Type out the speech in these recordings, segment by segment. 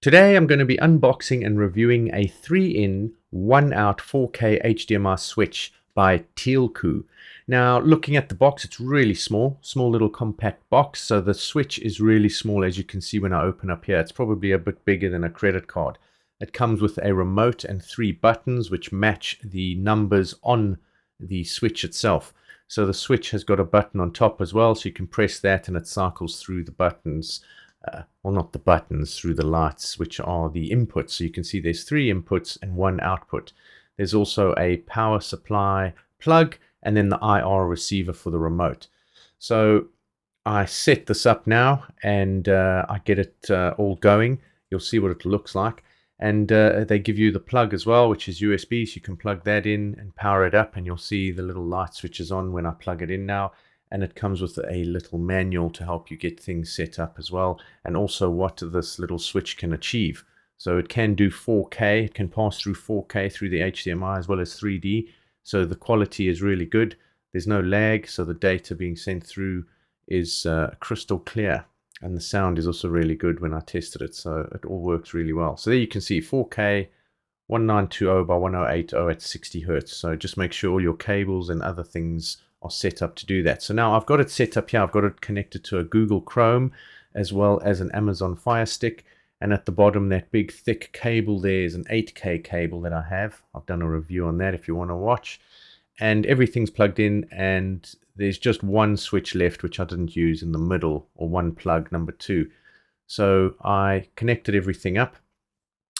Today I'm going to be unboxing and reviewing a 3-in, 1-out 4K HDMI switch by Tealco. Now, looking at the box, it's really small little compact box, so the switch is really small, as you can see when I open up here. It's probably a bit bigger than a credit card. It comes with a remote and 3 buttons which match the numbers on the switch itself. So the switch has got a button on top as well, so you can press that and it cycles through the buttons. Well, not the buttons, through the lights, which are the inputs. So you can see there's 3 inputs and 1 output. There's also a power supply plug and then the IR receiver for the remote. So I set this up now and I get it all going. You'll see what it looks like. And they give you the plug as well, which is USB, so you can plug that in and power it up, and you'll see the little light switches on when I plug it in now. And it comes with a little manual to help you get things set up as well, and also what this little switch can achieve. So it can do 4K, it can pass through 4K through the HDMI as well as 3D, so the quality is really good. There's no lag, so the data being sent through is crystal clear, and the sound is also really good when I tested it, so it all works really well. So there you can see 4K 1920 by 1080 at 60 Hertz. So just make sure all your cables and other things are set up to do that. So now I've got it set up here. I've got it connected to a Google Chrome as well as an Amazon Fire Stick. And at the bottom, that big thick cable there is an 8K cable that I have. I've done a review on that if you want to watch. And everything's plugged in, and there's just one switch left, which I didn't use in the middle, or one plug, number 2. So I connected everything up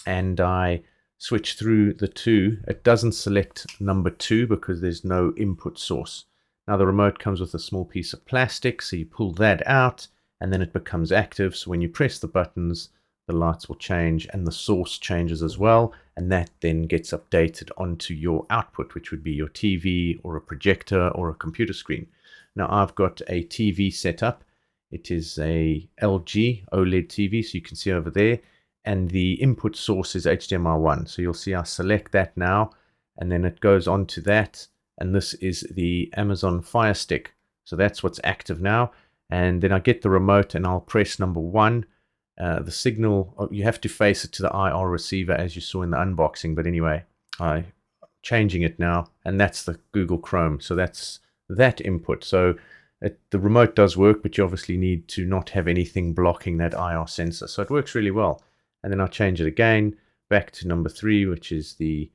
and I switch through the 2. It doesn't select number 2 because there's no input source. Now the remote comes with a small piece of plastic, so you pull that out and then it becomes active. So when you press the buttons, the lights will change and the source changes as well, and that then gets updated onto your output, which would be your TV or a projector or a computer screen. Now I've got a TV set up. It is a LG OLED TV, so you can see over there, and the input source is HDMI 1. So you'll see I select that now, and then it goes on to that. And this is the Amazon Fire Stick. So that's what's active now. And then I get the remote and I'll press number 1. The signal, you have to face it to the IR receiver as you saw in the unboxing. But anyway, I'm changing it now. And that's the Google Chrome. So that's that input. So the remote does work, but you obviously need to not have anything blocking that IR sensor. So it works really well. And then I change it again back to number 3, which is the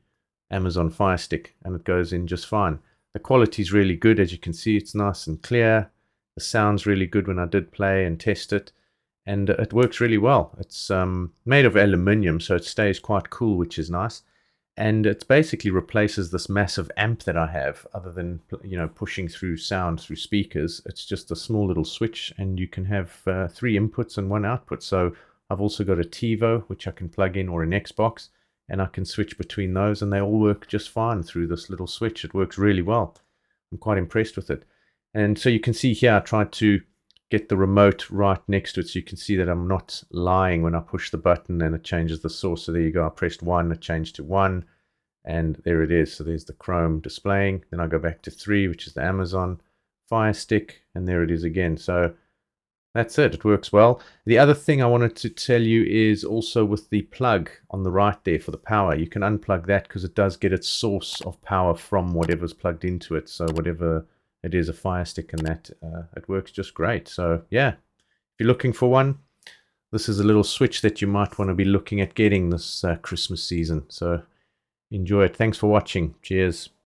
Amazon Fire Stick, and it goes in just fine. The quality is really good, as you can see. It's nice and clear. The sound's really good when I did play and test it, and it works really well. It's made of aluminium, so it stays quite cool, which is nice. And it basically replaces this massive amp that I have. Other than pushing through sound through speakers, it's just a small little switch, and you can have 3 inputs and 1 output. So I've also got a TiVo, which I can plug in, or an Xbox, and I can switch between those, and they all work just fine through this little switch. It works really well. I'm quite impressed with it. And so you can see here, I tried to get the remote right next to it, so you can see that I'm not lying when I push the button and it changes the source. So there you go. I pressed 1, it changed to 1, and there it is. So there's the Chrome displaying. Then I go back to 3, which is the Amazon Fire Stick, and there it is again. So that's it. It works well. The other thing I wanted to tell you is also with the plug on the right there for the power. You can unplug that because it does get its source of power from whatever's plugged into it. So whatever it is, a Fire Stick and that, it works just great. So yeah, if you're looking for one, this is a little switch that you might want to be looking at getting this Christmas season. So enjoy it. Thanks for watching. Cheers.